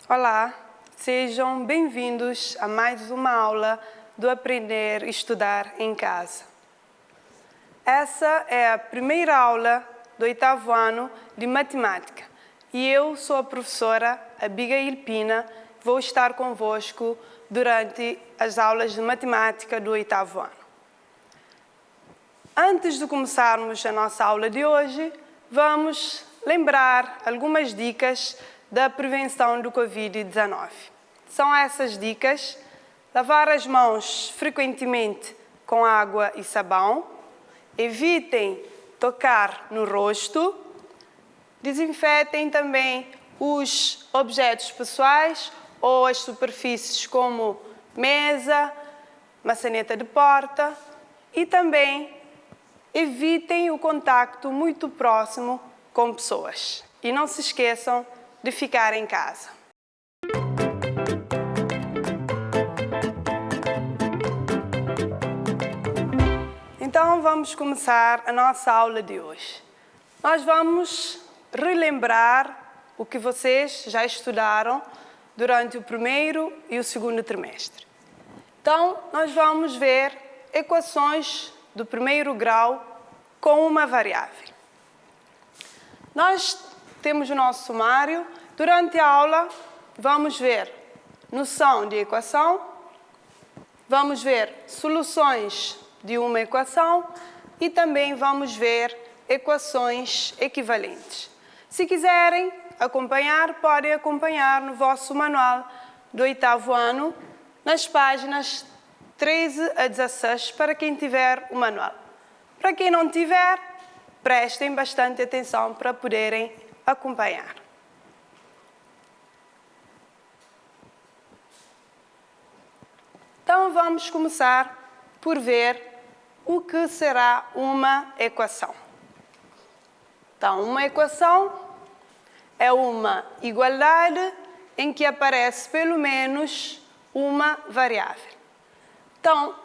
Olá, sejam bem-vindos a mais uma aula do Aprender e Estudar em Casa. Essa é a primeira aula do 8º ano de Matemática e eu sou a professora Abigail Pina, vou estar convosco durante as aulas de Matemática do 8º ano. Antes de começarmos a nossa aula de hoje, vamos lembrar algumas dicas da prevenção do Covid-19. São essas dicas: lavar as mãos frequentemente com água e sabão, evitem tocar no rosto, desinfetem também os objetos pessoais ou as superfícies como mesa, maçaneta de porta e também evitem o contacto muito próximo com pessoas. E não se esqueçam de ficar em casa. Então, vamos começar a nossa aula de hoje. Nós vamos relembrar o que vocês já estudaram durante o primeiro e o segundo trimestre. Então, nós vamos ver equações do primeiro grau com uma variável. Nós temos o nosso sumário. Durante a aula, vamos ver noção de equação, vamos ver soluções de uma equação e também vamos ver equações equivalentes. Se quiserem acompanhar, podem acompanhar no vosso manual do 8º ano, nas páginas 13 a 16, para quem tiver o manual. Para quem não tiver, prestem bastante atenção para poderem acompanhar. Então, vamos começar por ver o que será uma equação. Então, uma equação é uma igualdade em que aparece pelo menos uma variável. Então,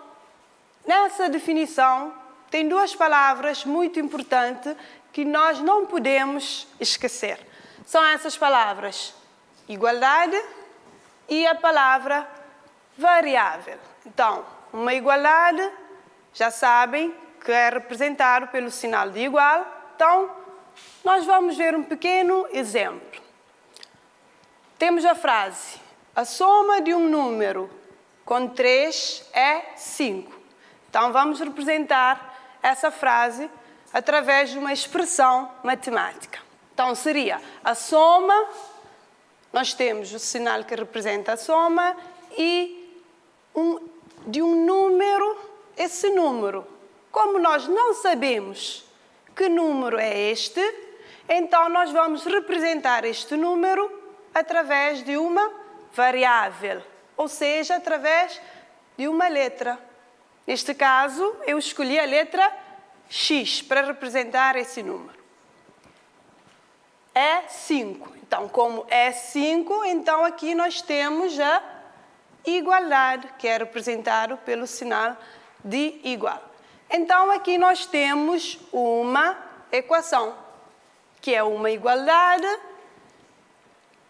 nessa definição, tem duas palavras muito importantes que nós não podemos esquecer. São essas palavras: igualdade e a palavra variável. Então, uma igualdade, já sabem que é representado pelo sinal de igual. Então, nós vamos ver um pequeno exemplo. Temos a frase: a soma de um número com 3 é 5. Então, vamos representar essa frase através de uma expressão matemática. Então, seria a soma, nós temos o sinal que representa a soma, e de um número, esse número. Como nós não sabemos que número é este, então nós vamos representar este número através de uma variável, ou seja, através de uma letra. Neste caso, eu escolhi a letra X para representar esse número. É 5. Então, como é 5, então aqui nós temos a igualdade, que é representado pelo sinal de igual. Então, aqui nós temos uma equação, que é uma igualdade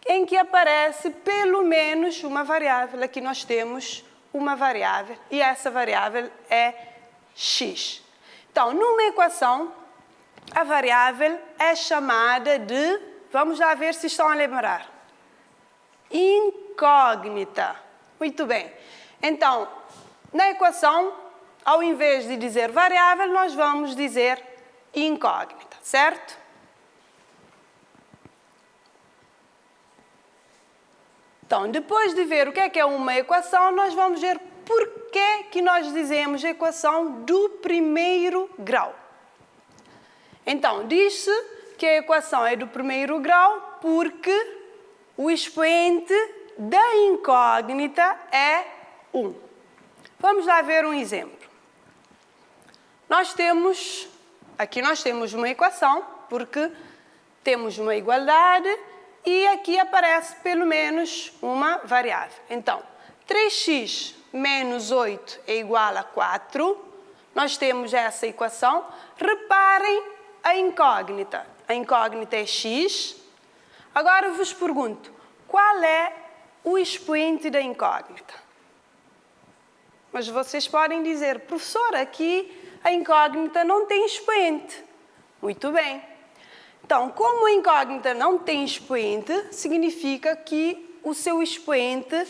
em que aparece pelo menos uma variável. Aqui nós temos uma variável e essa variável é x. Então, numa equação, a variável é chamada de, vamos lá ver se estão a lembrar, incógnita. Muito bem. Então, na equação, ao invés de dizer variável, nós vamos dizer incógnita, certo? Então, depois de ver o que é uma equação, nós vamos ver por que nós dizemos equação do primeiro grau. Então, diz-se que a equação é do primeiro grau porque o expoente da incógnita é 1. Vamos lá ver um exemplo. Aqui nós temos uma equação, porque temos uma igualdade e aqui aparece pelo menos uma variável. Então, 3x menos 8 é igual a 4. Nós temos essa equação. Reparem a incógnita. A incógnita é x. Agora eu vos pergunto, qual é o expoente da incógnita. Mas vocês podem dizer, professor, aqui a incógnita não tem expoente. Muito bem. Então, como a incógnita não tem expoente, significa que o seu expoente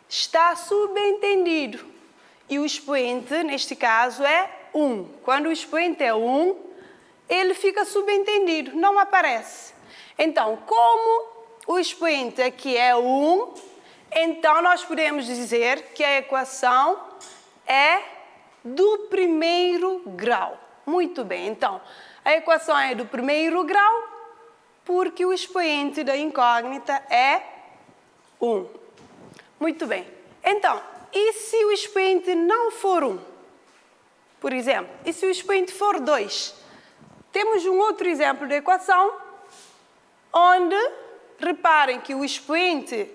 está subentendido. E o expoente, neste caso, é 1. Quando o expoente é 1, ele fica subentendido, não aparece. Então, como o expoente aqui é 1, então nós podemos dizer que a equação é do primeiro grau. Muito bem, então, a equação é do primeiro grau porque o expoente da incógnita é 1. Muito bem. Então, e se o expoente não for 1? Por exemplo, e se o expoente for 2? Temos um outro exemplo de equação onde, reparem que o expoente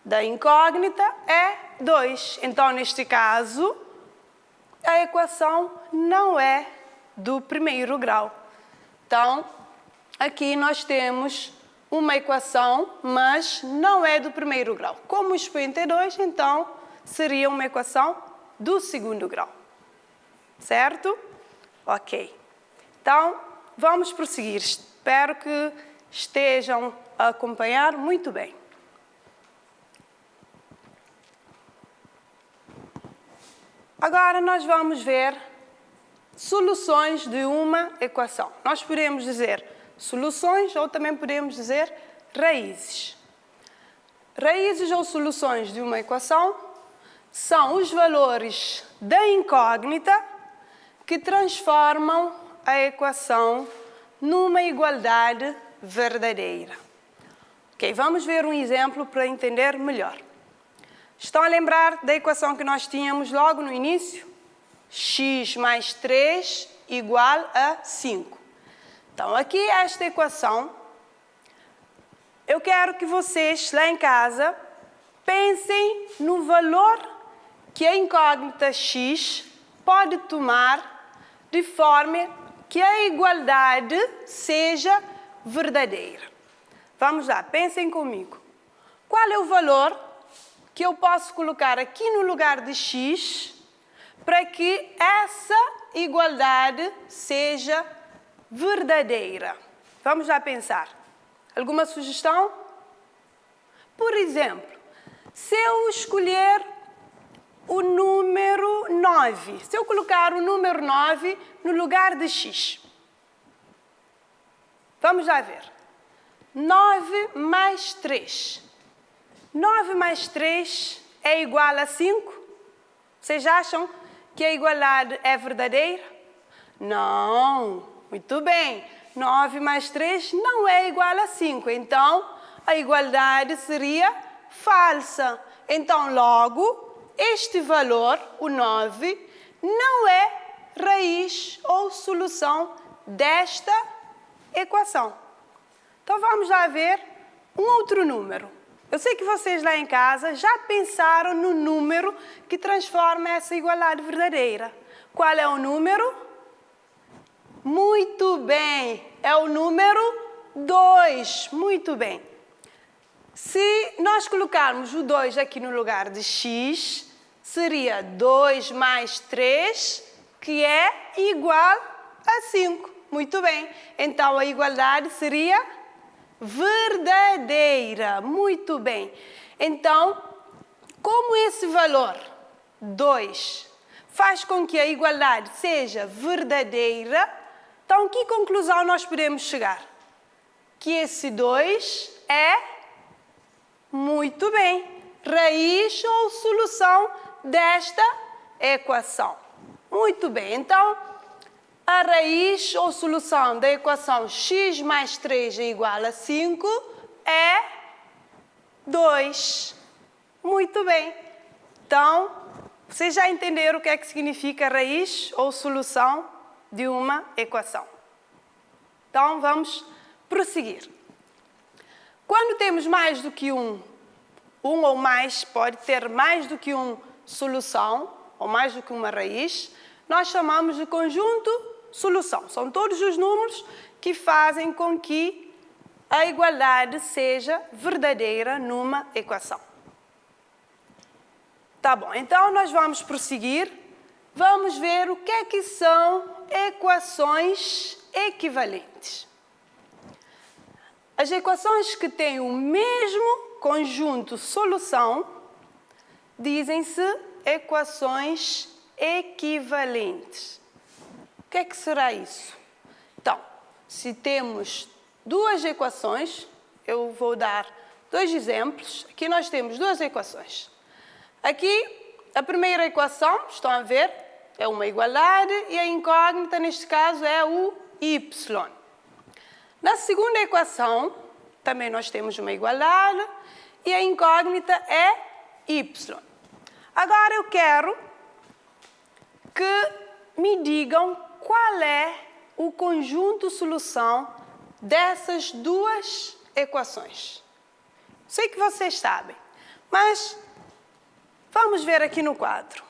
da incógnita é 2. Então, neste caso, a equação não é do primeiro grau. Então, aqui nós temos uma equação, mas não é do primeiro grau. Como o expoente é 2, então seria uma equação do segundo grau. Certo? Ok. Então, vamos prosseguir. Espero que estejam a acompanhar muito bem. Agora nós vamos ver soluções de uma equação. Nós podemos dizer soluções ou também podemos dizer raízes. Raízes ou soluções de uma equação são os valores da incógnita que transformam a equação numa igualdade verdadeira. Ok, vamos ver um exemplo para entender melhor. Estão a lembrar da equação que nós tínhamos logo no início? X mais 3 igual a 5. Então, aqui esta equação, eu quero que vocês, lá em casa, pensem no valor que a incógnita x pode tomar de forma que a igualdade seja verdadeira. Vamos lá, pensem comigo. Qual é o valor que eu posso colocar aqui no lugar de x para que essa igualdade seja verdadeira? Vamos lá pensar. Alguma sugestão? Por exemplo, se eu escolher o número 9, se eu colocar o número 9 no lugar de x. Vamos lá ver. 9 mais 3. 9 mais 3 é igual a 5? Vocês acham que a igualdade é verdadeira? Não. Muito bem. 9 mais 3 não é igual a 5. Então, a igualdade seria falsa. Então, logo, este valor, o 9, não é raiz ou solução desta equação. Então, vamos lá ver um outro número. Eu sei que vocês lá em casa já pensaram no número que transforma essa igualdade verdadeira. Qual é o número? Muito bem, é o número 2. Muito bem. Se nós colocarmos o 2 aqui no lugar de x, seria 2 mais 3, que é igual a 5. Muito bem. Então, a igualdade seria verdadeira. Muito bem. Então, como esse valor, 2, faz com que a igualdade seja verdadeira, então, que conclusão nós podemos chegar? Que esse 2 é, muito bem, raiz ou solução desta equação. Muito bem, então, a raiz ou solução da equação x mais 3 é igual a 5 é 2. Muito bem. Então, vocês já entenderam o que é que significa raiz ou solução de uma equação. Então, vamos prosseguir. Quando temos mais do que um ou mais, pode ter mais do que uma solução, ou mais do que uma raiz, nós chamamos de conjunto solução. São todos os números que fazem com que a igualdade seja verdadeira numa equação. Tá bom, então nós vamos prosseguir. Vamos ver o que são equações equivalentes. As equações que têm o mesmo conjunto solução dizem-se equações equivalentes. O que será isso? Então, se temos duas equações, eu vou dar dois exemplos. Aqui nós temos duas equações. Aqui, a primeira equação, estão a ver, é uma igualdade e a incógnita, neste caso, é o y. Na segunda equação, também nós temos uma igualdade e a incógnita é y. Agora eu quero que me digam qual é o conjunto solução dessas duas equações. Sei que vocês sabem, mas vamos ver aqui no quadro.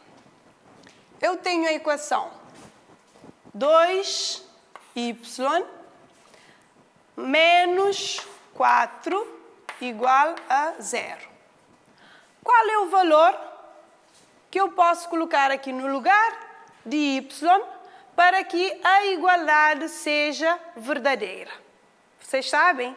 Eu tenho a equação 2y menos 4 igual a 0. Qual é o valor que eu posso colocar aqui no lugar de y para que a igualdade seja verdadeira? Vocês sabem?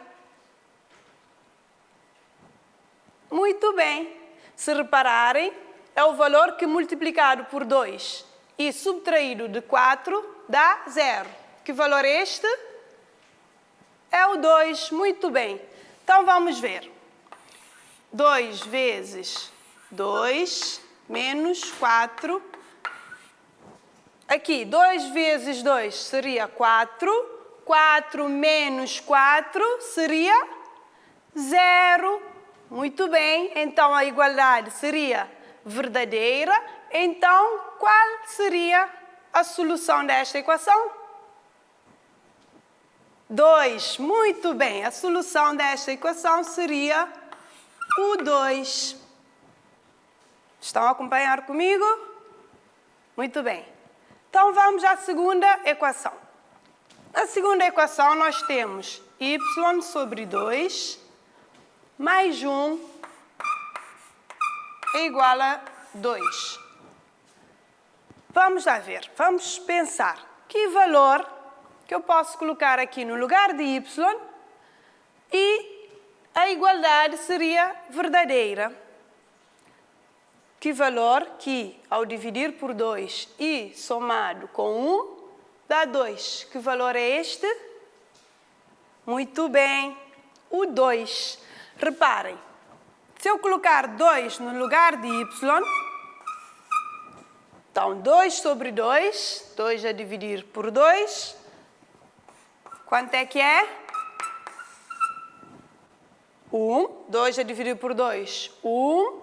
Muito bem. Se repararem, é o valor que multiplicado por 2 e subtraído de 4 dá 0. Que valor é este? É o 2. Muito bem. Então vamos ver. 2 vezes 2 menos 4. Aqui, 2 vezes 2 seria 4. 4 menos 4 seria 0. Muito bem. Então a igualdade seria verdadeira. Então, qual seria a solução desta equação? 2. Muito bem. A solução desta equação seria o 2. Estão a acompanhar comigo? Muito bem. Então, vamos à segunda equação. Na segunda equação, nós temos y sobre 2 mais 1 é igual a 2. Vamos lá ver. Vamos pensar. Que valor que eu posso colocar aqui no lugar de y e a igualdade seria verdadeira? Que valor que, ao dividir por 2 e somado com 1, dá 2. Que valor é este? Muito bem, o 2. Reparem, se eu colocar 2 no lugar de y, então 2 sobre 2, 2 a dividir por 2, quanto é que é? 1. 2 a dividir por 2, 1.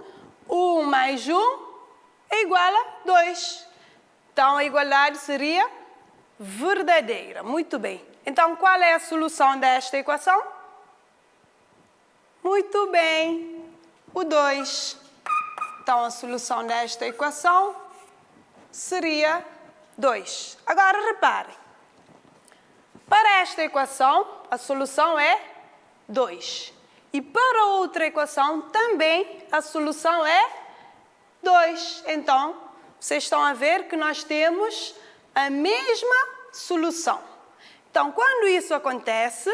1 mais 1 é igual a 2. Então, a igualdade seria verdadeira. Muito bem. Então, qual é a solução desta equação? Muito bem. O 2. Então, a solução desta equação seria 2. Agora, reparem. Para esta equação, a solução é 2. E para outra equação, também a solução é 2. Então, vocês estão a ver que nós temos a mesma solução. Então, quando isso acontece,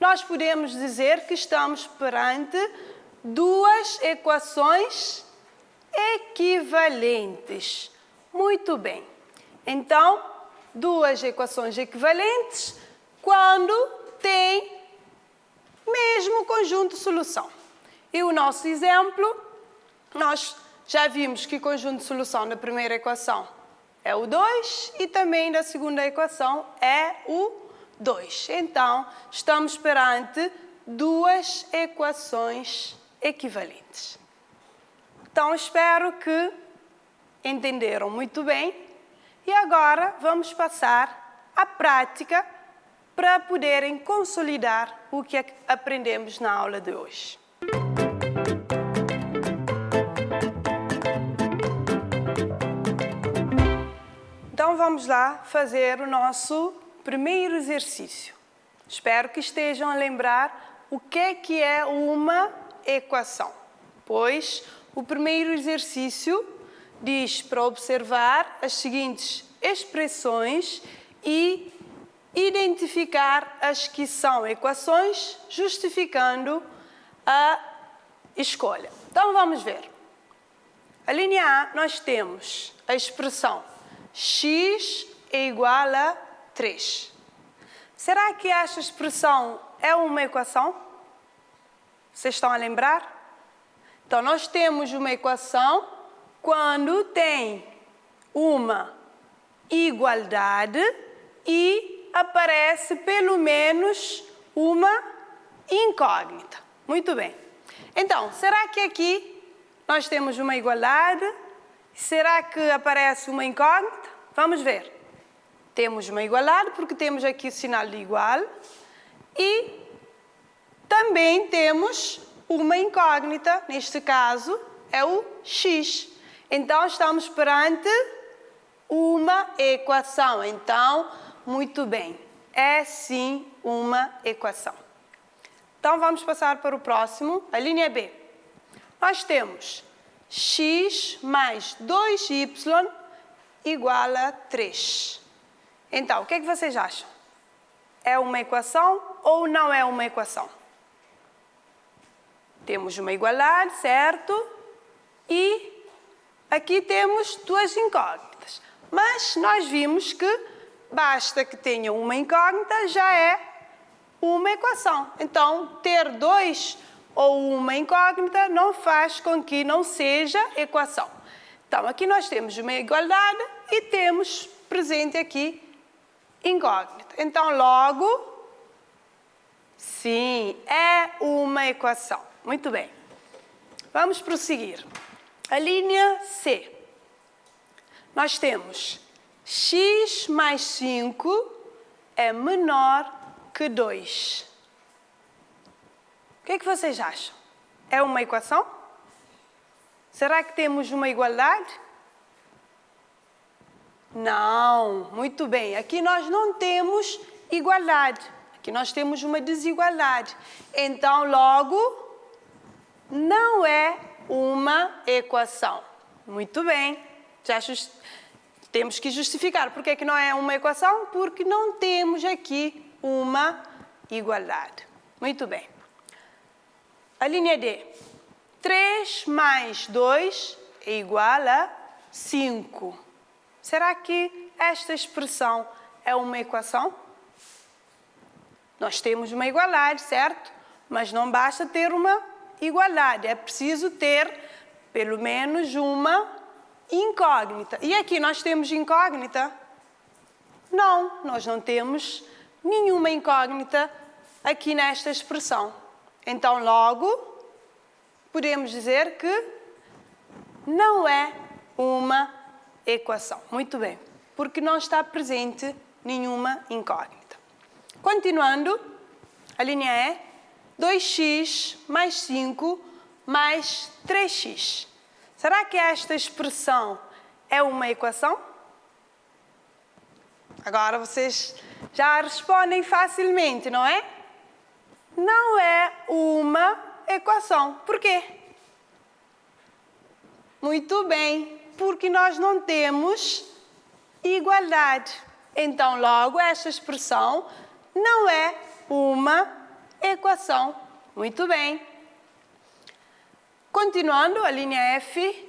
nós podemos dizer que estamos perante duas equações equivalentes. Muito bem. Então, duas equações equivalentes quando têm mesmo conjunto de solução. E o nosso exemplo, nós já vimos que o conjunto de solução da primeira equação é o 2 e também da segunda equação é o 2. Então, estamos perante duas equações equivalentes. Então, espero que entenderam muito bem. E agora vamos passar à prática para poderem consolidar o que aprendemos na aula de hoje. Então vamos lá fazer o nosso primeiro exercício. Espero que estejam a lembrar o que é uma equação, pois o primeiro exercício diz para observar as seguintes expressões e identificar as que são equações, justificando a escolha. Então, vamos ver. A linha A, nós temos a expressão x é igual a 3. Será que esta expressão é uma equação? Vocês estão a lembrar? Então, nós temos uma equação quando tem uma igualdade e aparece pelo menos uma incógnita. Muito bem. Então, será que aqui nós temos uma igualdade? Será que aparece uma incógnita? Vamos ver. Temos uma igualdade porque temos aqui o sinal de igual e também temos uma incógnita, neste caso é o x. Então, estamos perante uma equação. Então, muito bem, é sim uma equação. Então, vamos passar para o próximo, a linha B. Nós temos x mais 2y igual a 3. Então, o que é que vocês acham? É uma equação ou não é uma equação? Temos uma igualdade, certo? E aqui temos duas incógnitas. Mas nós vimos que basta que tenha uma incógnita, já é uma equação. Então, ter dois ou uma incógnita não faz com que não seja equação. Então, aqui nós temos uma igualdade e temos presente aqui incógnita. Então, logo, sim, é uma equação. Muito bem. Vamos prosseguir. A linha C. Nós temos x mais 5 é menor que 2. O que é que vocês acham? É uma equação? Será que temos uma igualdade? Não, muito bem. Aqui nós não temos igualdade. Aqui nós temos uma desigualdade. Então, logo, não é uma equação. Muito bem. Temos que justificar. Por que não é uma equação? Porque não temos aqui uma igualdade. Muito bem. A linha D. 3 mais 2 é igual a 5. Será que esta expressão é uma equação? Nós temos uma igualdade, certo? Mas não basta ter uma igualdade. É preciso ter pelo menos uma incógnita. E aqui nós temos incógnita? Não, nós não temos nenhuma incógnita aqui nesta expressão. Então, logo, podemos dizer que não é uma equação. Muito bem, porque não está presente nenhuma incógnita. Continuando, a linha E, 2x mais 5 mais 3x. Será que esta expressão é uma equação? Agora vocês já respondem facilmente, não é? Não é uma equação. Por quê? Muito bem, porque nós não temos igualdade. Então, logo, esta expressão não é uma equação. Muito bem. Continuando, a linha F,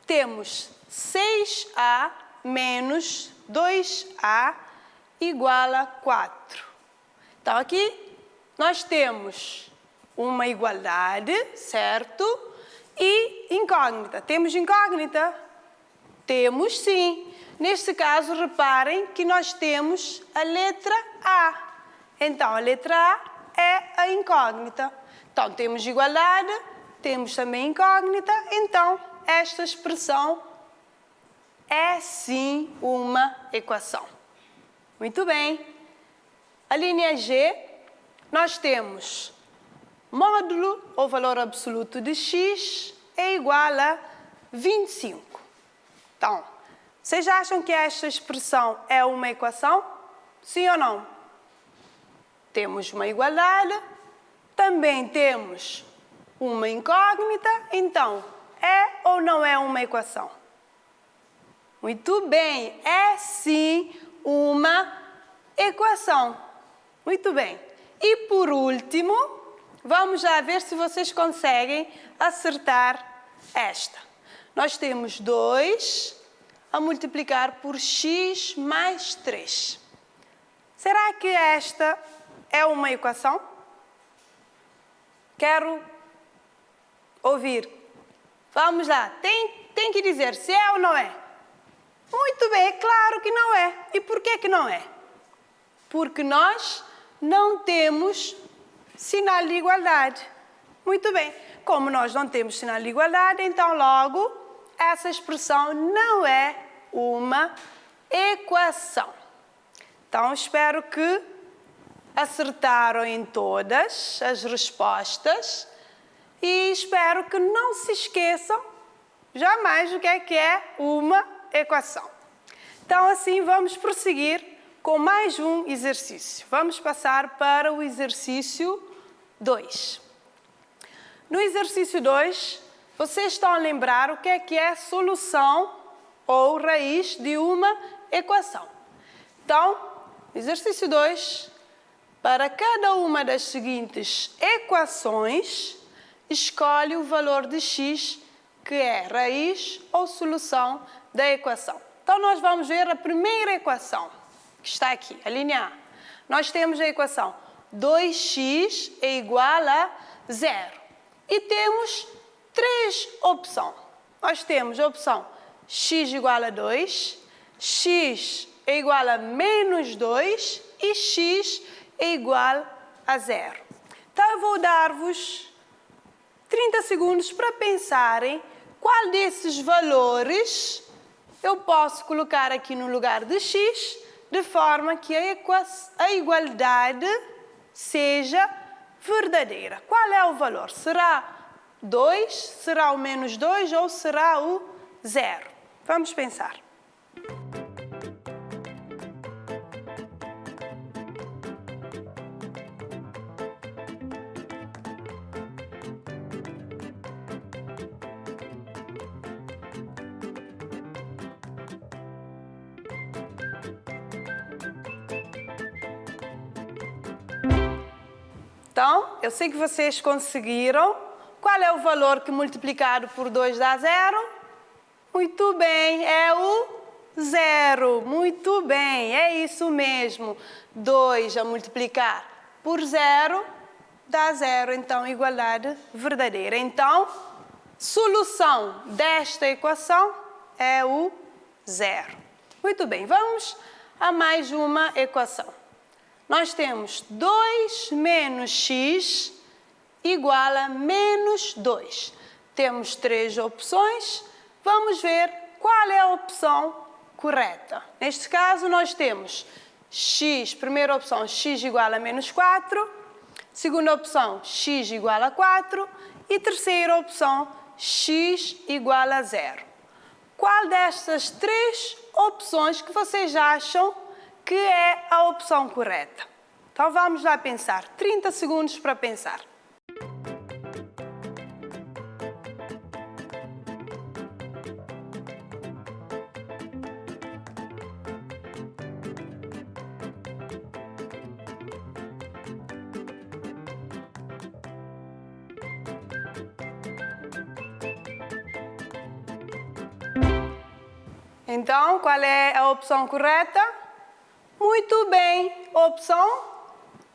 temos 6a menos 2a igual a 4. Então, aqui nós temos uma igualdade, certo? E incógnita. Temos incógnita? Temos sim. Neste caso, reparem que nós temos a letra A. Então, a letra A é a incógnita. Então, temos igualdade, temos também incógnita. Então, esta expressão é sim uma equação. Muito bem. A linha G, nós temos módulo ou valor absoluto de x é igual a 25. Então, vocês acham que esta expressão é uma equação? Sim ou não? Temos uma igualdade, também temos uma incógnita, então é ou não é uma equação? Muito bem, é sim uma equação. Muito bem. E por último, vamos já ver se vocês conseguem acertar esta. Nós temos 2 a multiplicar por x mais 3. Será que esta é uma equação? Quero ouvir. Vamos lá, tem que dizer se é ou não é. Muito bem, é claro que não é. E por que não é? Porque nós não temos sinal de igualdade. Muito bem, como nós não temos sinal de igualdade, então logo essa expressão não é uma equação. Então espero que acertaram em todas as respostas e espero que não se esqueçam jamais do que é uma equação. Então assim vamos prosseguir com mais um exercício. Vamos passar para o exercício 2. No exercício 2, vocês estão a lembrar o que é solução ou raiz de uma equação. Então, exercício 2, para cada uma das seguintes equações, escolhe o valor de x, que é raiz ou solução da equação. Então, nós vamos ver a primeira equação, que está aqui, a linha A. Nós temos a equação 2x é igual a 0. E temos 3 opções. Nós temos a opção x igual a 2, x é igual a menos 2 e x é igual a 0. Então, eu vou dar-vos 30 segundos para pensarem qual desses valores eu posso colocar aqui no lugar de x, de forma que a igualdade seja verdadeira. Qual é o valor? Será 2, será o menos 2 ou será o 0? Vamos pensar. Então, eu sei que vocês conseguiram. Qual é o valor que multiplicado por 2 dá 0? Muito bem, é o 0. Muito bem, é isso mesmo. 2 a multiplicar por 0 dá 0. Então, igualdade verdadeira. Então, solução desta equação é o 0. Muito bem, vamos a mais uma equação. Nós temos 2 menos x igual a menos 2. Temos 3 opções. Vamos ver qual é a opção correta. Neste caso, nós temos x, primeira opção, x igual a menos 4. Segunda opção, x igual a 4. E terceira opção, x igual a 0. Qual destas 3 opções que vocês acham que é a opção correta? Então, vamos lá pensar. 30 segundos para pensar. Então, qual é a opção correta? Muito bem, opção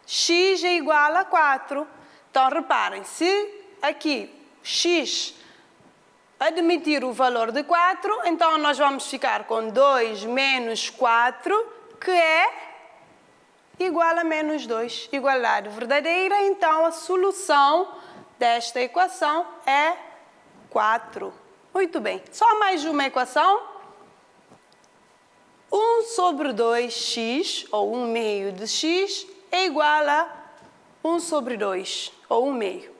x é igual a 4. Então, reparem, se aqui x admitir o valor de 4, então nós vamos ficar com 2 menos 4, que é igual a menos 2. Igualdade verdadeira, então a solução desta equação é 4. Muito bem, só mais uma equação. 1 sobre 2x, ou 1 meio de x, é igual a 1 sobre 2, ou 1 meio.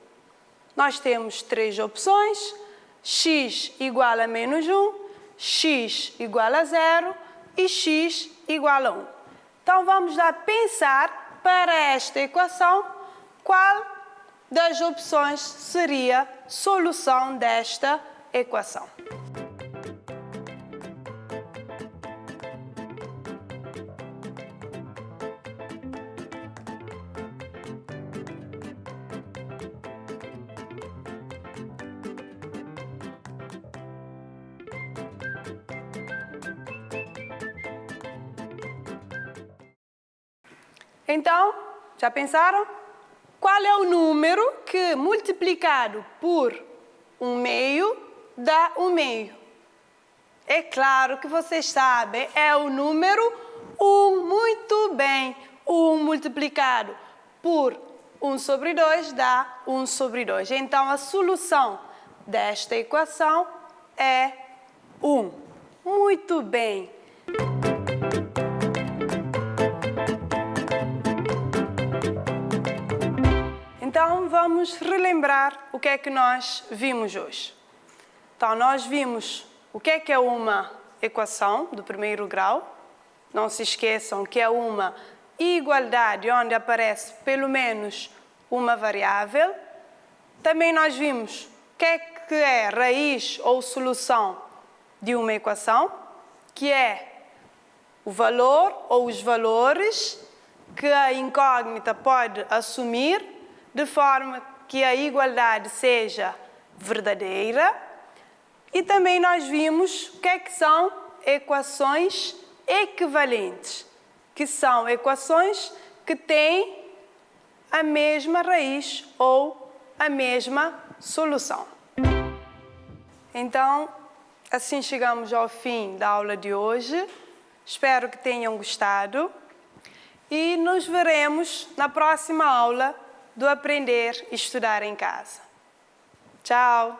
Nós temos 3 opções, x igual a menos 1, x igual a 0 e x igual a 1. Então, vamos lá pensar para esta equação qual das opções seria solução desta equação. Então, já pensaram? Qual é o número que, multiplicado por 1/2, dá 1/2? É claro que vocês sabem, é o número 1. Muito bem. 1 multiplicado por 1/2 dá 1/2. Então, a solução desta equação é 1. Muito bem. Então, vamos relembrar o que é que nós vimos hoje. Então, nós vimos o que é uma equação do primeiro grau. Não se esqueçam que é uma igualdade onde aparece pelo menos uma variável. Também nós vimos o que é raiz ou solução de uma equação, que é o valor ou os valores que a incógnita pode assumir de forma que a igualdade seja verdadeira. E também nós vimos o que é que são equações equivalentes, que são equações que têm a mesma raiz ou a mesma solução. Então, assim chegamos ao fim da aula de hoje. Espero que tenham gostado e nos veremos na próxima aula do Aprender e Estudar em Casa. Tchau!